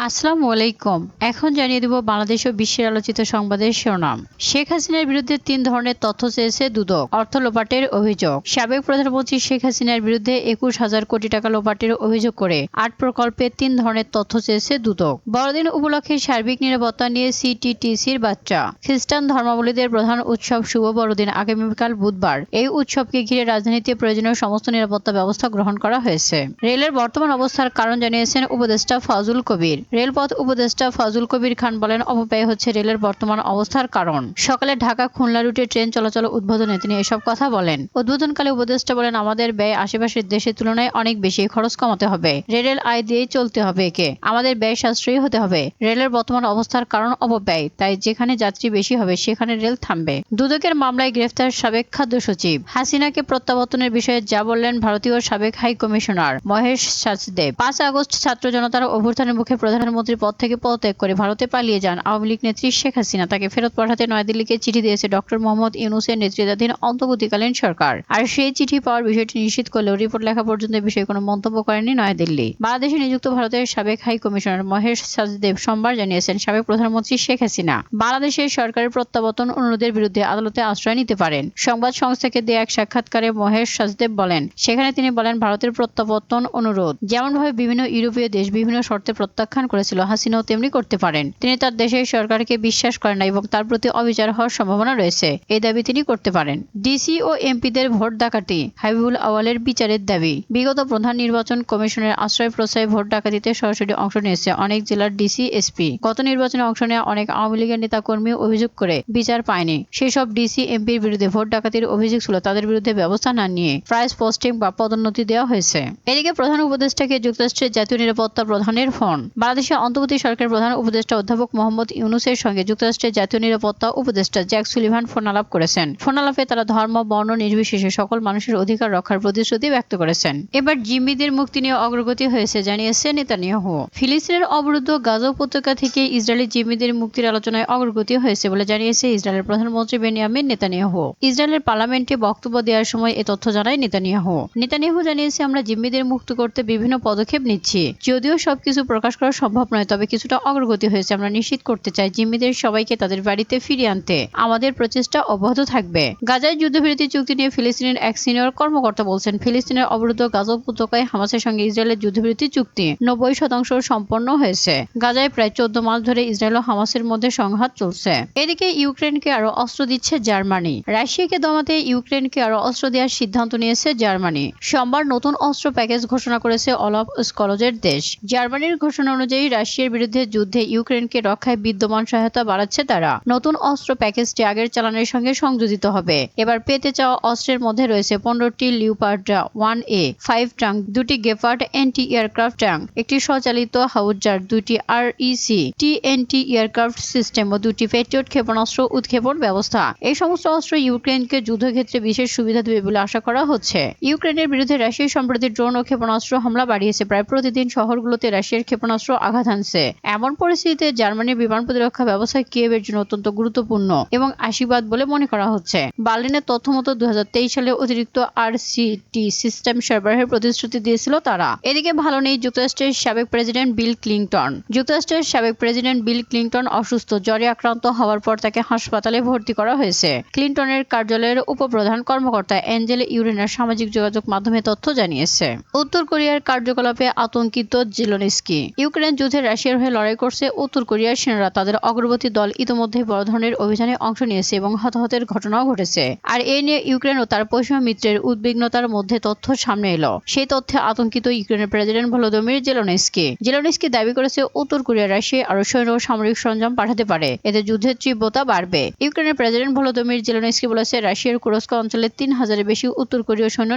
আসসালামু আলাইকুম। এখন জানিয়ে দেব বাংলাদেশ ও বিশ্বের আলোচিত সংবাদের শিরোনাম। শেখ হাসিনার বিরুদ্ধে ৩ ধরনের তথ্য চেয়েছে দুদক। অর্থ লোপাটের অভিযোগ। সাবেক প্রধানমন্ত্রী শেখ হাসিনার বিরুদ্ধে ২১,০০০ কোটি টাকা লোপাটের অভিযোগ করে ৮ প্রকল্পে ৩ ধরনের তথ্য চেয়েছে দুদক। বড়দিন উপলক্ষে সার্বিক নিরাপত্তা নিয়ে সিটিটিসির বার্তা। খ্রিস্টান ধর্মাবলম্বীদের প্রধান উৎসব শুভ বড়দিন আগামীকাল বুধবার। এই উৎসবকে ঘিরে রাজধানীতে প্রয়োজনীয় সমস্ত নিরাপত্তা ব্যবস্থা গ্রহণ করা হয়েছে। রেলের বর্তমান অবস্থার কারণ জানিয়েছেন উপদেষ্টা ফজলুল কবির। রেলপথ উপদেষ্টা ফজলুল কবির খান বলেন, অপব্যয় হচ্ছে রেলের বর্তমান অবস্থার কারণ। সকালে ঢাকা খুলনা রুটে ট্রেন চলাচল উদ্বোধনে তিনি এসব কথা বলেন। উদ্বোধনকালে উপদেষ্টা বলেন, আমাদের ব্যয় আশেপাশের দেশের তুলনায় অনেক বেশি, খরচ কমাতে হবে। রেলের আয় দিয়েই চলতে হবে একে। আমাদের ব্যয় সাশ্রয়ী হতে হবে। রেলের বর্তমান অবস্থার কারণ অপব্যয়, তাই যেখানে যাত্রী বেশি হবে সেখানে রেল থামবে। দুদকের মামলায় গ্রেফতার সাবেক খাদ্য সচিব। হাসিনাকে প্রত্যাবর্তনের বিষয়ে যা বললেন ভারতীয় সাবেক high commissioner Mahesh Sachdev. ৫ August ছাত্র জনতার অভ্যুত্থানের মুখে প্রধানমন্ত্রীর পদ থেকে পদত্যাগ করে ভারতে পালিয়ে যান আওয়ামী লীগ নেত্রী শেখ হাসিনা। তাকে ফেরত পাঠাতে নয়াদিল্লিকে চিঠি দিয়েছে ডক্টর মোহাম্মদ ইউনূসের নেতৃত্বাধীন অন্তর্বর্তীকালীন সরকার। আর সেই চিঠি পাওয়ার বিষয়টি নিশ্চিত করলেও রিপোর্ট লেখা পর্যন্ত এ বিষয়ে কোনো মন্তব্য করেনি নয়াদিল্লি। বাংলাদেশে নিযুক্ত ভারতের সাবেক হাই কমিশনার মহেশ সাচদেব সোমবার জানিয়েছেন, সাবেক প্রধানমন্ত্রী শেখ হাসিনা বাংলাদেশের সরকারের প্রত্যাবর্তন অনুরোধের বিরুদ্ধে আদালতে আশ্রয় নিতে পারেন। সংবাদ সংস্থাকে দেয়া এক সাক্ষাৎকারে মহেশ সাচদেব বলেন, সেখানে তিনি বলেন, ভারতের প্রত্যাবর্তন অনুরোধ যেমনভাবে বিভিন্ন ইউরোপীয় দেশ বিভিন্ন শর্তে প্রত্যাখ্যান করেছিল, হাসিনাও তেমনি করতে পারেন। তিনি তার দেশের সরকারকে বিশ্বাস করেন না এবং তার প্রতি অবিচার হওয়ার সম্ভাবনা রয়েছে, এই দাবি তিনি করতে পারেন। ডিসি ও এমপিদের ভোট ডাকাতি, হাবিবুল আওয়ালের বিচারের দাবি। বিগত প্রধান নির্বাচন কমিশনের আশ্রয় প্রশ্রয়ে ভোট ডাকাতিতে সরাসরি অংশ নিয়েছে অনেক জেলার ডিসি এসপি। গত নির্বাচনে অংশ নেওয়া অনেক আওয়ামী লীগের নেতাকর্মী অভিযোগ করে বিচার পায়নি। সেসব ডিসি এমপির বিরুদ্ধে ভোট ডাকাতির অভিযোগ ছিল, তাদের বিরুদ্ধে ব্যবস্থা না নিয়ে প্রাইস পোস্টিং বা পদোন্নতি দেওয়া হয়েছে। এদিকে প্রধান উপদেষ্টাকে যুক্তরাষ্ট্রের জাতীয় নিরাপত্তা প্রধানের ফোন। বাংলাদেশের অন্তর্বর্তী সরকারের প্রধান উপদেষ্টা অধ্যাপক মোহাম্মদ ইউনূসের সঙ্গে যুক্তরাষ্ট্রের জাতীয় নিরাপত্তা উপদেষ্টা জ্যাক সুলিভান ফোনালাপ করেছেন। ফোনালাপে তারা ধর্ম বর্ণ নির্বিশেষে সকল মানুষের অধিকার রক্ষার প্রতিশ্রুতি ব্যক্ত করেছেন। এবার জিম্মিদের মুক্তি নিয়ে অগ্রগতি হয়েছে জানিয়েছে নেতানিয়াহু। ফিলিস্তিনের অবরুদ্ধ গাজা উপত্যকা থেকে ইসরায়েলি জিম্মিদের মুক্তির আলোচনায় অগ্রগতি হয়েছে বলে জানিয়েছে ইসরায়েলের প্রধানমন্ত্রী বেনিয়ামিন নেতানিয়াহু। ইসরায়েলের পার্লামেন্টে বক্তব্য দেওয়ার সময় এ তথ্য জানায় নেতানিয়াহু। নেতানিয়াহু জানিয়েছে, আমরা জিম্মিদের মুক্ত করতে বিভিন্ন পদক্ষেপ নিচ্ছি। যদিও সবকিছু প্রকাশ করা সম্ভব নয়, তবে কিছুটা অগ্রগতি হয়েছে। আমরা নিশ্চিত করতে চাই জিম্মিদের সবাইকে তাদের বাড়িতে ফিরিয়ে আনতে আমাদের প্রচেষ্টা অব্যাহত থাকবে। গাজায় যুদ্ধবিরতি চুক্তি নিয়ে ফিলিস্তিনের এক সিনিয়র কর্মকর্তা বলছেন, ফিলিস্তিনের অবরুদ্ধ গাজা উপত্যকায় হামাসের সঙ্গে ইসরায়েলের যুদ্ধবিরতি চুক্তি ৯০% সম্পন্ন হয়েছে। গাজায় প্রায় ১৪ মাস ধরে ইসরায়েল ও হামাসের মধ্যে সংঘাত চলছে। এদিকে ইউক্রেনকে আরো অস্ত্র দিচ্ছে জার্মানি। রাশিয়াকে দমাতে ইউক্রেনকে আরো অস্ত্র দেওয়ার সিদ্ধান্ত নিয়েছে জার্মানি। সোমবার নতুন অস্ত্র প্যাকেজ ঘোষণা করেছে অলাফ স্কলজের দেশ। জার্মানির ঘোষণা অনুযায়ী রাশিয়ার বিরুদ্ধে যুদ্ধে ইউক্রেনকে রক্ষায় বিদ্যমান সহায়তা বাড়াচ্ছে তারা। নতুন অস্ত্র প্যাকেজটি আগের চালানের সঙ্গে সংযোজিত হবে। এবার পেতে চাওয়া অস্ত্রের মধ্যে রয়েছে 15টি লিওপার্ড 1A 5 ট্যাঙ্ক, 2টি গেপার্ড অ্যান্টি এয়ারক্রাফট ট্যাঙ্ক, একটি স্বচালিত হাউজার, 2টি REC TNT এয়ারক্রাফট সিস্টেম ও 2টি প্যাট্রিয়ট ক্ষেপণাস্ত্র উৎক্ষেপণ ব্যবস্থা। এই সমস্ত অস্ত্র ইউক্রেনকে যুদ্ধক্ষেত্রে বিশেষ সুবিধা দেবে বলে আশা করা হচ্ছে। ইউক্রেনের বিরুদ্ধে রাশিয়া সম্প্রতি ড্রোন ও ক্ষেপণাস্ত্র হামলা বাড়িয়েছে। প্রায় প্রতিদিন শহরগুলোতে রাশিয়ার ক্ষেপণাস্ত্র আঘাত হানছে। এমন পরিস্থিতিতে জার্মানির বিমান প্রতিরক্ষা ব্যবস্থা কিয়েভের জন্য অত্যন্ত গুরুত্বপূর্ণ এবং আশীর্বাদ বলে মনে করা হচ্ছে। বার্লিনের তথ্য মতো 2023 সালে অতিরিক্ত RCT সিস্টেম সরবরাহের প্রতিশ্রুতি দিয়েছিল তারা। এদিকে ভালো নেই যুক্তরাষ্ট্রের সাবেক প্রেসিডেন্ট বিল ক্লিনটন। যুক্তরাষ্ট্রের সাবেক প্রেসিডেন্ট বিল ক্লিনটন অসুস্থ। জ্বরে আক্রান্ত হওয়ার পর তাকে হাসপাতালে ভর্তি করা হয়েছে। ক্লিনটনের কার্যালয়ের উপপ্রধান কর্মকর্তা অ্যাঞ্জেল ইউরেনার সামাজিক যোগাযোগ মাধ্যমে তথ্য জানিয়েছে। উত্তর কোরিয়ার কার্যকলাপে আতঙ্কিত জেলেনস্কি। ইউক্রেন যুদ্ধে রাশিয়ার হয়ে লড়াই করছে উত্তর কোরিয়ার সেনারা। তাদের অগ্রবর্তী দল ইতিমধ্যে বড় ধরনের অভিযানে অংশ নিয়েছে এবং হতাহতের ঘটনাও ঘটেছে। আর এ নিয়ে ইউক্রেন ও তার পশ্চিমা মিত্রের উদ্বিগ্নতার মধ্যে তথ্য সামনে এলো। সেই তথ্যে আতঙ্কিত ইউক্রেনের প্রেসিডেন্ট ভলোদিমির জেলেনস্কি দাবি করেছে উত্তর কোরিয়া রাশিয়ায় আরো সৈন্য ও সামরিক সরঞ্জাম পাঠাতে পারে। এতে যুদ্ধের তীব্রতা বাড়বে। ইউক্রেনের প্রেসিডেন্ট ভলোদিমির জেলেনস্কি বলেছে, রাশিয়ার কুরস্ক অঞ্চলে ৩,০০০-এর বেশি উত্তর কোরীয় সৈন্য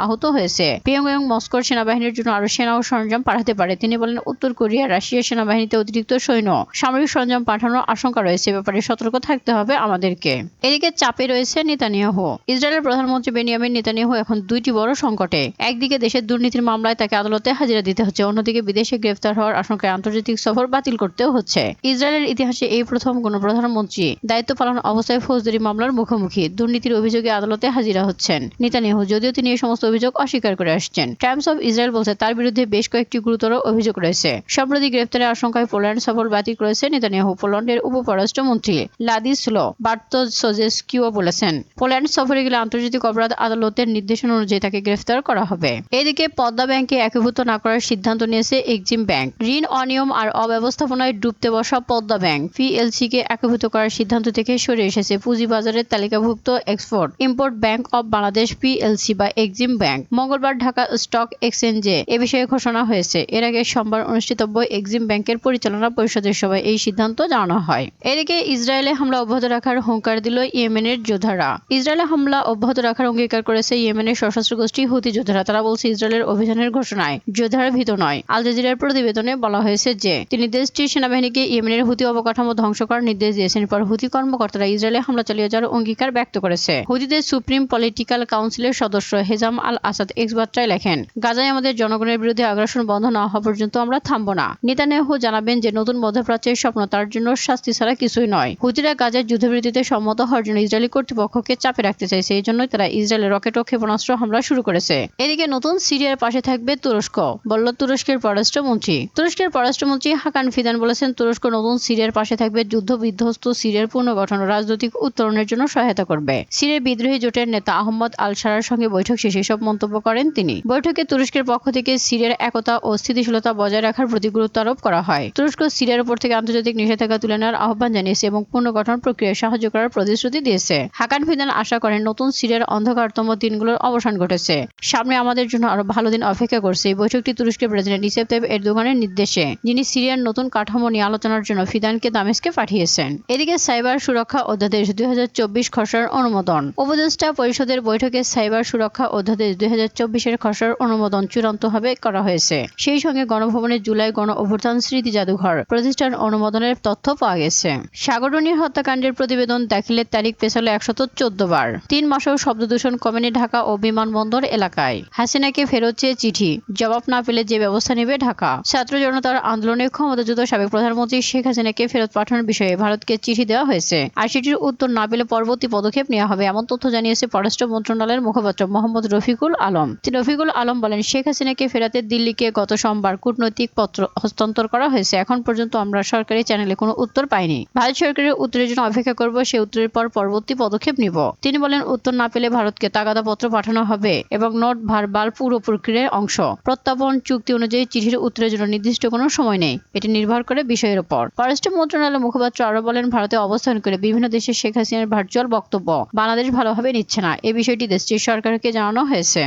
আহত হয়েছে। পিয়ংইয়ং মস্কোর সেনাবাহিনীর জন্য আরো সেনা ও সরঞ্জাম পাঠাতে পারে। তিনি বলেন, উত্তর কোরিয়া রাশিয়ার সেনাবাহিনীতে অতিরিক্ত সৈন্য সামরিক সরঞ্জাম পাঠানোর আশঙ্কা রয়েছে। ব্যাপারে সতর্ক থাকতে হবে আমাদেরকে। এদিকে চাপে রয়েছে নেতানিয়াহু। ইসরায়েলের প্রধানমন্ত্রী বেনিয়ামিন নেতানিয়াহু এখন দুইটি বড় সংকটে। একদিকে দেশের দুর্নীতির মামলায় তাকে আদালতে হাজিরা দিতে হচ্ছে, অন্যদিকে বিদেশে গ্রেফতার হওয়ার আশঙ্কায় আন্তর্জাতিক সফর বাতিল করতেও হচ্ছে। ইসরায়েলের ইতিহাসে এই প্রথম কোন প্রধানমন্ত্রী দায়িত্ব পালন অবস্থায় ফৌজদারি মামলার মুখোমুখি। দুর্নীতির অভিযোগে আদালতে হাজিরা হচ্ছেন নেতানিয়াহু, যদিও তিনি এই সমস্ত অভিযোগ অস্বীকার করে আসছেন। টাইমস অফ ইসরায়েল বলছে তার বিরুদ্ধে বেশ কয়েকটি গুরুতর অভিযোগ রয়েছে। সম্প্রতি সম্প্রতি গ্রেফতারের আশঙ্কায় পোল্যান্ড সফর বাতিল করেছে নেতানিয়াহু। পোল্যান্ডের উপপররাষ্ট্রমন্ত্রী লাদিস্লো বার্তোসজেস্কিও বলেছেন, পোল্যান্ড সফরে গেলে আন্তর্জাতিক অপরাধ আদালতের নির্দেশনা অনুযায়ী তাকে গ্রেফতার করা হবে। এদিকে পদ্মা ব্যাংকে একীভূত না করার সিদ্ধান্ত নিয়েছে এক্সিম ব্যাংক। ঋণ অনিয়ম আর অব্যবস্থাপনায় ডুবতে বসা পদ্মা ব্যাংক পিএলসিকে একীভূত করার সিদ্ধান্ত থেকে সরে এসেছে। পুঁজিবাজারের তালিকাভুক্ত export import bank of Bangladesh PLC বা এক্সিম ব্যাংক মঙ্গলবার ঢাকা স্টক এক্সচেঞ্জে এ বিষয়ে ঘোষণা হয়েছে। এর আগে সোমবার অনুষ্ঠিতব্য এক্সিম ব্যাংকের পরিচালনা পরিষদের সভায় এই সিদ্ধান্ত জানানো হয়। এদিকে ইসরায়েলে হামলা অব্যাহত রাখার হুঁশিয়ারি দিল ইয়েমেনের যোদ্ধারা। ইসরায়েলে হামলা অব্যাহত রাখার অঙ্গীকার করেছে ইয়েমেনের সশস্ত্র গোষ্ঠী হুতি যোদ্ধারা। তারা বলছে, ইসরায়েলের অভিযানের ঘোষণায় যোদ্ধারা ভীত নয়। আল জাজিরার প্রতিবেদনে বলা হয়েছে যে তিনি দেশটির সেনাবাহিনীকে ইয়েমেনের হুতি অবকাঠামো ধ্বংস করার নির্দেশ দিয়েছেন। পর হুতি কর্মকর্তারা ইসরায়েলে হামলা চালিয়ে যাওয়ার অঙ্গীকার ব্যক্ত করেছে। হুতিদের সুপ্রিম পলিটিক্যাল কাউন্সিলের সদস্য হেজাম আল আসাদ এক্স বার্তায় লেখেন, গাজায় আমাদের জনগণের বিরুদ্ধে আগ্রাসন বন্ধ না হওয়া পর্যন্ত আমরা থামব না। নেতানিয়াহু জানাবেন যে নতুন মধ্যপ্রাচ্যের স্বপ্ন তার জন্য শাস্তি ছাড়া কিছুই নয়। হুতিরা গাজার যুদ্ধবিরতিতে সম্মত হওয়ার জন্য ইসরায়েলি কর্তৃপক্ষকে চাপে রাখতে চাইছে। এই জন্যই তারা ইসরায়েলের রকেট ও ক্ষেপণাস্ত্র হামলা শুরু করেছে। এদিকে নতুন সিরিয়ার পাশে থাকবে তুরস্ক, বলল তুরস্কের পররাষ্ট্রমন্ত্রী। তুরস্কের পররাষ্ট্রমন্ত্রী হাকান ফিদান বলেছেন, তুরস্ক নতুন সিরিয়ার পাশে থাকবে, যুদ্ধ বিধ্বস্ত সিরিয়ার পুনর্গঠন ও রাজনৈতিক উত্তরণের জন্য সহায়তা করবে। সিরিয়ার বিদ্রোহী জোটের নেতা আহমদ আল সারার সঙ্গে বৈঠক শেষে সব মন্তব্য করেন তিনি। বৈঠকে তুরস্কের পক্ষ থেকে সিরিয়ার একতা ও স্থিতিশীলতা বজায় রাখার প্রতি গুরুত্ব আরোপ করা হয়। তুরস্ক সিরিয়ার উপর থেকে আন্তর্জাতিক নিষেধাজ্ঞা তুলে নেওয়ার আহ্বান জানিয়েছে এবং পুনর্গঠন প্রক্রিয়ায় সাহায্য করার প্রতিশ্রুতি দিয়েছে। হাকান ফিদান আশা করেন, নতুন সিরিয়ার অন্ধকারতম দিনগুলোর অবসান ঘটেছে। সামনে আমাদের জন্য আরো ভালো দিন অপেক্ষা করছে। এই বৈঠকটি তুরস্কের প্রেসিডেন্ট রিসেপ তাইয়িপ এরদোগানের নির্দেশে, যিনি সিরিয়ার নতুন কাঠামো নিয়ে আলোচনার জন্য ফিদানকে দামেস্কে পাঠিয়েছেন। এদিকে সাইবার সুরক্ষা অধ্যাদেশ 2024 খসড়ার অনুমোদন। উপদেষ্টা পরিষদের বৈঠকে সাইবার সুরক্ষা অধ্যাদেশ 2024-এর খসড়ার অনুমোদন চূড়ান্তভাবে করা হয়েছে। সেই সঙ্গে গণভবনের জুলাই গণ অভ্যুত্থান স্মৃতি জাদুঘর প্রতিষ্ঠার অনুমোদনের তথ্য পাওয়া গেছে। সাগররুনির হত্যাকাণ্ডের প্রতিবেদন দাখিলের তারিখ পেছালো 114 বার। 3 মাসেও শব্দদূষণ কমেনি ঢাকা ও বিমানবন্দর এলাকায়। হাসিনাকে ফেরত চেয়ে চিঠি, জবাব না পেলে যে ব্যবস্থা নেবে ঢাকা। ছাত্র জনতার আন্দোলনে ক্ষমতাচ্যুত সাবেক প্রধানমন্ত্রী শেখ হাসিনাকে ফেরত পাঠানোর বিষয়ে ভারতকে চিঠি দেওয়া হয়েছে। আর চিঠির উত্তর না পেলে পরবর্তী পদক্ষেপ নেওয়া হবে, এমন তথ্য জানিয়েছে পররাষ্ট্র মন্ত্রণালয়ের মুখপাত্র মোহাম্মদ রফিকুল আলম। রফিকুল আলম বলেন, শেখ হাসিনাকে ফেরাতে দিল্লিকে গত সোমবার কূটনৈতিক পত্র হস্তান্তর করা হয়েছে। এখন পর্যন্ত আমরা সরকারি চ্যানেলে কোনো উত্তর পাইনি। ভারত সরকারের উত্তরের জন্য অপেক্ষা করব, সে উত্তরের পর পরবর্তী পদক্ষেপ নিব। তিনি বলেন, উত্তর না পেলে ভারতকে তাগাদাপত্র পাঠানো হবে এবং নোট ভার্বাল পুরো প্রক্রিয়ার অংশ। প্রত্যর্পণ চুক্তি অনুযায়ী চিঠির উত্তরের জন্য নির্দিষ্ট কোনো সময় নেই, এটি নির্ভর করে বিষয়ের উপর। পররাষ্ট্র মন্ত্রণালয়ের মুখপাত্র আরো বলেন, ভারতে অবস্থান করে বিভিন্ন দেশে শেখ হাসিনার ভার্চুয়াল বক্তব্য বাংলাদেশ ভালোভাবে নিচ্ছে না। এ বিষয়টি দেশটির সরকারকে জানানো হয়েছে।